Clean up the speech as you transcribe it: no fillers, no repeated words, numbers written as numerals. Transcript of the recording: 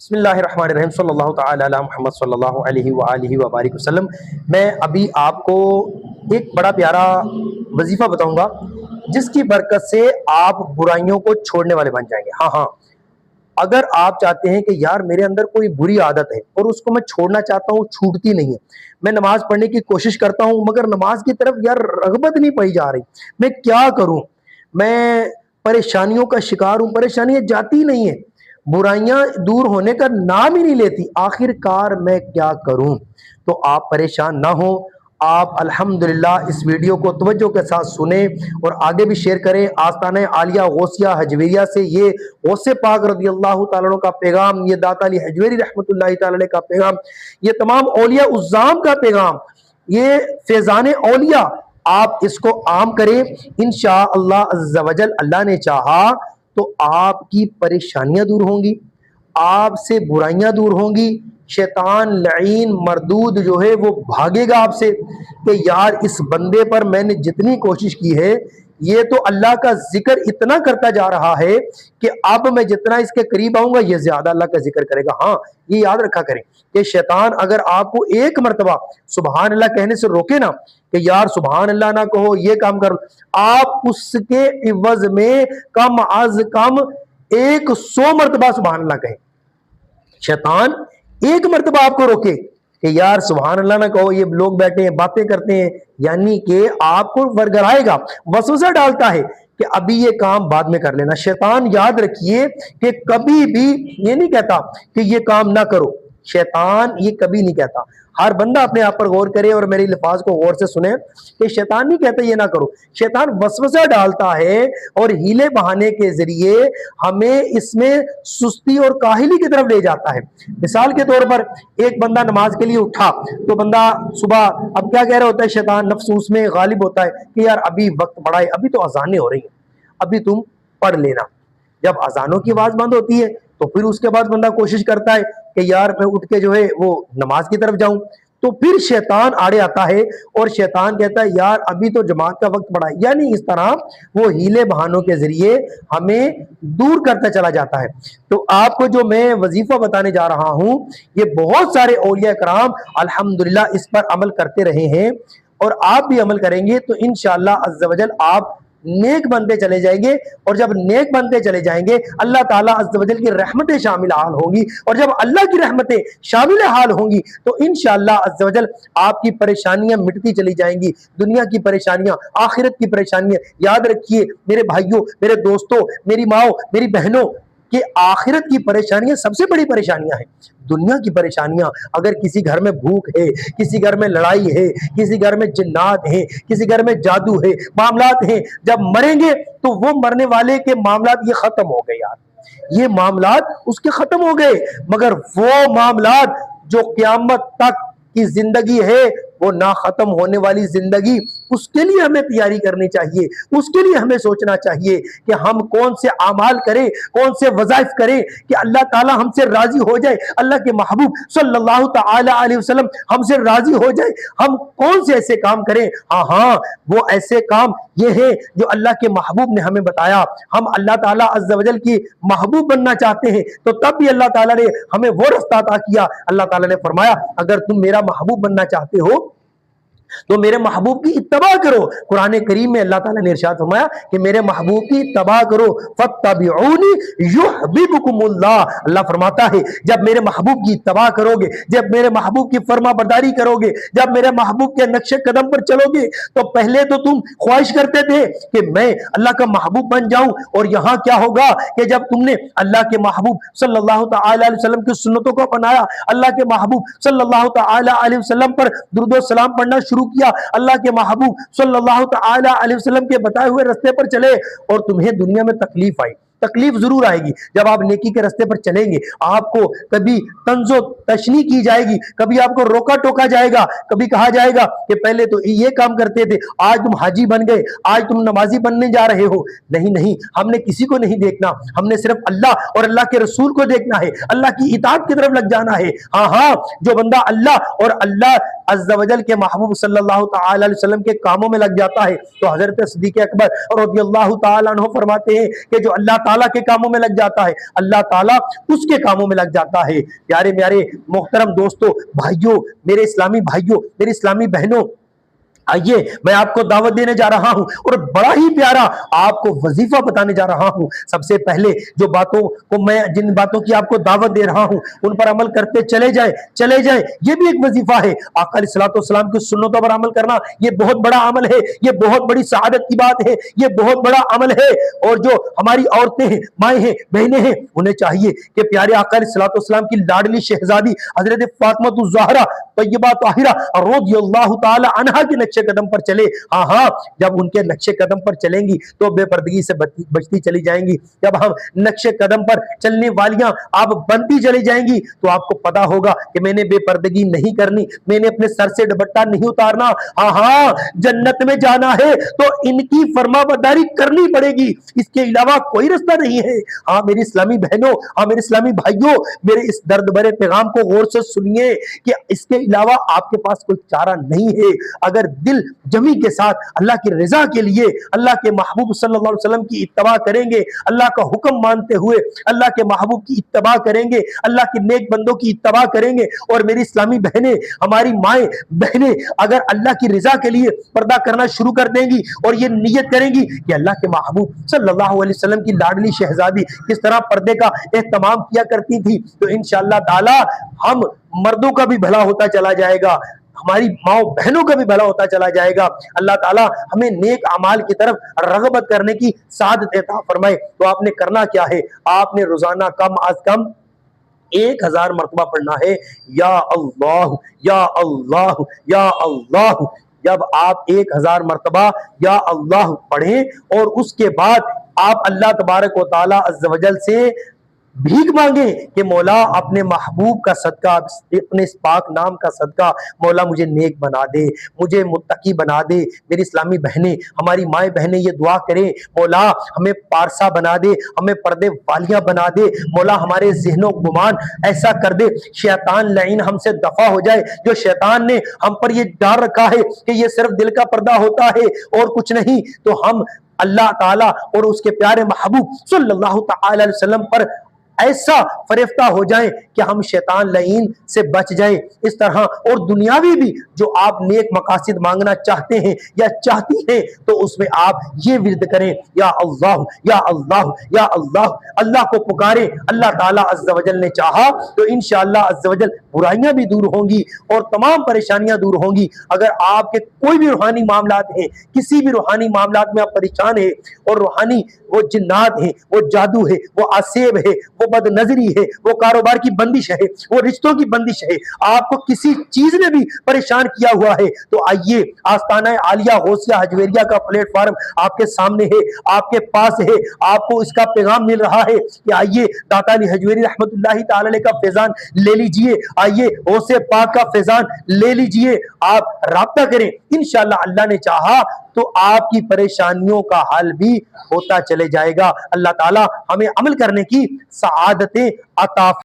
بسم اللہ الرحمن الرحیم صلی اللہ تعالی علی محمد صلی اللہ علیہ وآلہ وبارک وسلم۔ میں ابھی آپ کو ایک بڑا پیارا وظیفہ بتاؤں گا جس کی برکت سے آپ برائیوں کو چھوڑنے والے بن جائیں گے۔ ہاں، اگر آپ چاہتے ہیں کہ یار میرے اندر کوئی بری عادت ہے اور اس کو میں چھوڑنا چاہتا ہوں، چھوٹتی نہیں ہے، میں نماز پڑھنے کی کوشش کرتا ہوں مگر نماز کی طرف یار رغبت نہیں پائی جا رہی، میں کیا کروں؟ میں پریشانیوں کا شکار ہوں، پریشانیاں جاتی نہیں ہیں، برائیاں دور ہونے کا نام ہی نہیں لیتی، آخر کار میں کیا کروں؟ تو آپ پریشان نہ ہوں، آپ الحمدللہ اس ویڈیو کو توجہ کے ساتھ سنیں اور آگے بھی شیئر کریں۔ آستانہ عالیہ غوثیہ حجویریہ سے یہ غوث پاک رضی اللہ تعالیٰ عنہ کا پیغام، یہ داتا علی حجویری رحمۃ اللہ تعالیٰ علیہ کا پیغام، یہ تمام اولیاء الزام کا پیغام، یہ فیضان اولیاء، آپ اس کو عام کریں انشاءاللہ عز و جل۔ اللہ نے چاہا تو آپ کی پریشانیاں دور ہوں گی، آپ سے برائیاں دور ہوں گی، شیطان لعین مردود جو ہے وہ بھاگے گا آپ سے کہ یار اس بندے پر میں نے جتنی کوشش کی ہے یہ تو اللہ کا ذکر اتنا کرتا جا رہا ہے کہ اب میں جتنا اس کے قریب آؤں گا یہ زیادہ اللہ کا ذکر کرے گا۔ ہاں، یہ یاد رکھا کریں کہ شیطان اگر آپ کو ایک مرتبہ سبحان اللہ کہنے سے روکے نا کہ یار سبحان اللہ نہ کہو، یہ کام کرو، آپ اس کے عوض میں کم از کم 100 مرتبہ سبحان اللہ کہیں۔ شیطان ایک مرتبہ آپ کو روکے کہ یار سبحان اللہ نہ کہو، یہ لوگ بیٹھے ہیں باتیں کرتے ہیں، یعنی کہ آپ کو ورگرائے گا، وسوسہ ڈالتا ہے کہ ابھی یہ کام بعد میں کر لینا۔ شیطان یاد رکھیے کہ کبھی بھی یہ نہیں کہتا کہ یہ کام نہ کرو، شیطان یہ کبھی نہیں کہتا۔ ہر بندہ اپنے آپ پر غور کرے اور میرے الفاظ کو غور سے سنیں کہ شیطان نہیں کہتا یہ نہ کرو، شیطان وسوسہ ڈالتا ہے اور ہیلے بہانے کے ذریعے ہمیں اس میں سستی اور کاہلی کی طرف لے جاتا ہے۔ مثال کے طور پر ایک بندہ نماز کے لیے اٹھا تو بندہ صبح اب کیا کہہ رہا ہوتا ہے، شیطان نفس اس میں غالب ہوتا ہے کہ یار ابھی وقت بڑا ہے، ابھی تو اذانیں ہو رہی ہیں، ابھی تم پڑھ لینا۔ جب اذانوں کی آواز بند ہوتی ہے تو پھر اس کے بعد بندہ کوشش کرتا ہے کہ یار میں اٹھ کے جو ہے وہ نماز کی طرف جاؤں، تو پھر شیطان آڑے آتا ہے اور شیطان کہتا ہے یار ابھی تو جماعت کا وقت پڑا ہے، یعنی اس طرح وہ ہیلے بہانوں کے ذریعے ہمیں دور کرتا چلا جاتا ہے۔ تو آپ کو جو میں وظیفہ بتانے جا رہا ہوں یہ بہت سارے اولیاء کرام الحمدللہ اس پر عمل کرتے رہے ہیں اور آپ بھی عمل کریں گے تو انشاءاللہ عز و جل آپ نیک بنتے چلے جائیں گے، اور جب نیک بنتے چلے جائیں گے اللہ تعالیٰ عز و جل کی رحمتیں شامل حال ہوں گی، اور جب اللہ کی رحمتیں شامل حال ہوں گی تو انشاءاللہ عز و جل آپ کی پریشانیاں مٹتی چلی جائیں گی، دنیا کی پریشانیاں، آخرت کی پریشانیاں۔ یاد رکھیے میرے بھائیوں، میرے دوستوں، میری ماؤں، میری بہنوں، کہ آخرت کی پریشانیاں سب سے بڑی پریشانیاں ہیں۔ دنیا کی پریشانیاں، اگر کسی گھر میں بھوک ہے، کسی گھر میں لڑائی ہے، کسی گھر میں جنات ہیں، کسی گھر میں جادو ہے، معاملات ہیں، جب مریں گے تو وہ مرنے والے کے معاملات یہ ختم ہو گئے یار، یہ معاملات اس کے ختم ہو گئے، مگر وہ معاملات جو قیامت تک کی زندگی ہے وہ نہ ختم ہونے والی زندگی، اس کے لیے ہمیں تیاری کرنی چاہیے، اس کے لیے ہمیں سوچنا چاہیے کہ ہم کون سے اعمال کریں، کون سے وظائف کریں کہ اللہ تعالی ہم سے راضی ہو جائے، اللہ کے محبوب صلی اللہ تعالی علیہ وسلم ہم سے راضی ہو جائے۔ ہم کون سے ایسے کام کریں؟ ہاں وہ ایسے کام یہ ہیں جو اللہ کے محبوب نے ہمیں بتایا۔ ہم اللہ تعالی عز و جل کی محبوب بننا چاہتے ہیں تو تب بھی اللہ تعالی نے ہمیں وہ رستہ عطا کیا۔ اللہ تعالی نے فرمایا اگر تم میرا محبوب بننا چاہتے ہو تو میرے محبوب کی اتباع کرو۔ قرآن کریم میں اللہ تعالیٰ نے ارشاد فرمایا کہ میرے محبوب کی اتباع کرو، فاتبعونی یحببکم اللہ۔ اللہ فرماتا ہے جب میرے محبوب کی اتباع کرو گے، جب میرے محبوب کی فرما برداری کرو گے، جب میرے محبوب کے نقش قدم پر چلو گے، تو پہلے تو تم خواہش کرتے تھے کہ میں اللہ کا محبوب بن جاؤں، اور یہاں کیا ہوگا کہ جب تم نے اللہ کے محبوب صلی اللہ تعالی علیہ وسلم کی سنتوں کو اپنایا، اللہ کے محبوب صلی اللہ تعالی علیہ وسلم پر درود و سلام پڑھنا شروع کیا، اللہ کے محبوب صلی اللہ تعالی علیہ وسلم کے بتائے ہوئے رستے پر چلے، اور تمہیں دنیا میں تکلیف آئی، تکلیف ضرور آئے گی جب آپ نیکی کے رستے پر چلیں گے، آپ کو کبھی طنز و تشنیع کی جائے گی، کبھی آپ کو روکا ٹوکا جائے گا، کبھی کہا جائے گا کہ پہلے تو یہ کام کرتے تھے، آج تم حاجی بن گئے، آج تم نمازی بننے جا رہے ہو۔ نہیں، ہم نے کسی کو نہیں دیکھنا، ہم نے صرف اللہ اور اللہ کے رسول کو دیکھنا ہے، اللہ کی اطاعت کی طرف لگ جانا ہے۔ ہاں جو بندہ اللہ اور اللہ عز و جل کے محبوب صلی اللہ تعالی علیہ وسلم کے کاموں میں لگ جاتا ہے تو حضرت صدیق اکبر رضی اللہ تعالی عنہ فرماتے ہیں کہ جو اللہ تعالیٰ کے کاموں میں لگ جاتا ہے، اللہ تعالیٰ اس کے کاموں میں لگ جاتا ہے۔ پیارے میارے محترم دوستو، بھائیوں، میرے اسلامی بھائیوں، میری اسلامی بہنوں، آئیے میں آپ کو دعوت دینے جا رہا ہوں اور بڑا ہی پیارا آپ کو وظیفہ بتانے جا رہا ہوں۔ سب سے پہلے جو باتوں کو میں جن باتوں کی آپ کو دعوت دے رہا ہوں ان پر عمل کرتے چلے جائیں، یہ بھی ایک وظیفہ ہے۔ آقا علیہ الصلوۃ والسلام کی سنتوں پر عمل کرنا یہ بہت بڑا عمل ہے، یہ بہت بڑی سعادت کی بات ہے، یہ بہت بڑا عمل ہے۔ اور جو ہماری عورتیں ہیں، مائیں ہیں، بہنیں ہیں، انہیں چاہیے کہ پیارے آقا علیہ الصلوۃ والسلام کی لاڈلی شہزادی حضرت فاطمہ الزہرا طیبہ طاہرہ رضی اللہ تعالی عنہا کے نقش قدم پر چلے۔ ہاں، جب ان کے نقش قدم پر چلیں گی تو بے پردگی سے بچتی چلی جائیں گی۔ جب ہم نقش قدم پر چلنے والیاں آپ بنتی چلی جائیں گی تو آپ کو پتا ہوگا کہ میں نے بے پردگی نہیں کرنی، میں نے اپنے سر سے دوپٹہ نہیں اتارنا۔ ہاں، جنت میں جانا ہے تو ان کی فرما برداری کرنی پڑے گی، اس کے علاوہ کوئی رستہ نہیں ہے۔ ہاں میری اسلامی بہنوں، ہاں میرے اسلامی بھائیوں، میرے اس درد بھرے پیغام کو غور سے سنیے کہ اس کے علاوہ آپ کے پاس کوئی چارہ نہیں ہے۔ اگر دل جمی کے ساتھ اللہ کی رضا کے لیے اللہ کے محبوب صلی اللہ علیہ وسلم کی اتباع کریں گے، اللہ کا حکم مانتے ہوئے اللہ کے محبوب کی اتباع کریں گے، اللہ کے نیک بندوں کی اتباع کریں گے، اور میری اسلامی بہنیں، ہماری مائیں بہنیں اگر اللہ کی رضا کے لیے پردہ کرنا شروع کر دیں گی اور یہ نیت کریں گی کہ اللہ کے محبوب صلی اللہ علیہ وسلم کی لاڈلی شہزادی کس طرح پردے کا اہتمام کیا کرتی تھی، تو انشاءاللہ تعالی ہم مردوں کا بھی بھلا ہوتا چلا جائے گا، ہماری ماؤں بہنوں کا بھی بھلا ہوتا چلا جائے گا۔ اللہ تعالیٰ ہمیں نیک اعمال کی طرف رغبت کرنے کی سعادت عطا فرمائے۔ تو آپ نے کرنا کیا ہے؟ آپ نے روزانہ کم از کم 1000 مرتبہ پڑھنا ہے، یا اللہ یا اللہ یا اللہ۔ جب آپ 1000 مرتبہ یا اللہ پڑھیں اور اس کے بعد آپ اللہ تبارک و تعالی عز و جل سے بھیک مانگیں کہ مولا اپنے محبوب کا صدقہ، اپنے اس پاک نام کا صدقہ مولا مجھے نیک بنا دے، مجھے متقی بنا دے۔ میری اسلامی بہنیں، ہماری مائیں بہنیں یہ دعا کریں، مولا ہمیں پارسا بنا دے، ہمیں پردے والیاں بنا دے، مولا ہمارے ذہن و گمان ایسا کر دے شیطان لعین ہم سے دفع ہو جائے۔ جو شیطان نے ہم پر یہ ڈال رکھا ہے کہ یہ صرف دل کا پردہ ہوتا ہے اور کچھ نہیں، تو ہم اللہ تعالیٰ اور اس کے پیارے محبوب صلی اللہ تعالی علیہ وسلم پر ایسا فریفتہ ہو جائیں کہ ہم شیطان لعین سے بچ جائیں۔ اس طرح اور دنیاوی بھی جو آپ نیک مقاصد مانگنا چاہتے ہیں یا چاہتی ہیں تو اس میں آپ یہ ورد کریں، یا اللہ یا اللہ یا اللہ۔ اللہ کو پکاریں، اللہ تعالیٰ عز و جل نے چاہا تو انشاءاللہ عز و جل برائیاں بھی دور ہوں گی اور تمام پریشانیاں دور ہوں گی۔ اگر آپ کے کوئی بھی روحانی معاملات ہیں، کسی بھی روحانی معاملات میں آپ پریشان ہیں اور روحانی وہ جنات ہیں، وہ جادو ہے، وہ آسیب ہے، وہ بد نظری ہے، وہ کاروبار کی بندش ہے، وہ رشتوں کی بندش ہے، آپ کو کسی چیز نے بھی پریشان کیا ہوا ہے تو آئیے، آستانہ عالیہ غوثیہ حجویریہ کا پلیٹ فارم آپ کے سامنے ہے، آپ کے پاس ہے، آپ کو اس کا پیغام مل رہا ہے کہ آئیے داتا علی حجویری رحمت اللہ تعالی علیہ کا فیضان لے لیجئے، آئیے غوث پاک کا فیضان لے لیجئے، آپ رابطہ کریں، انشاءاللہ اللہ نے چاہا تو آپ کی پریشانیوں کا حل بھی ہوتا چلے جائے گا۔ اللہ تعالی ہمیں عمل کرنے کی سعادتیں عطا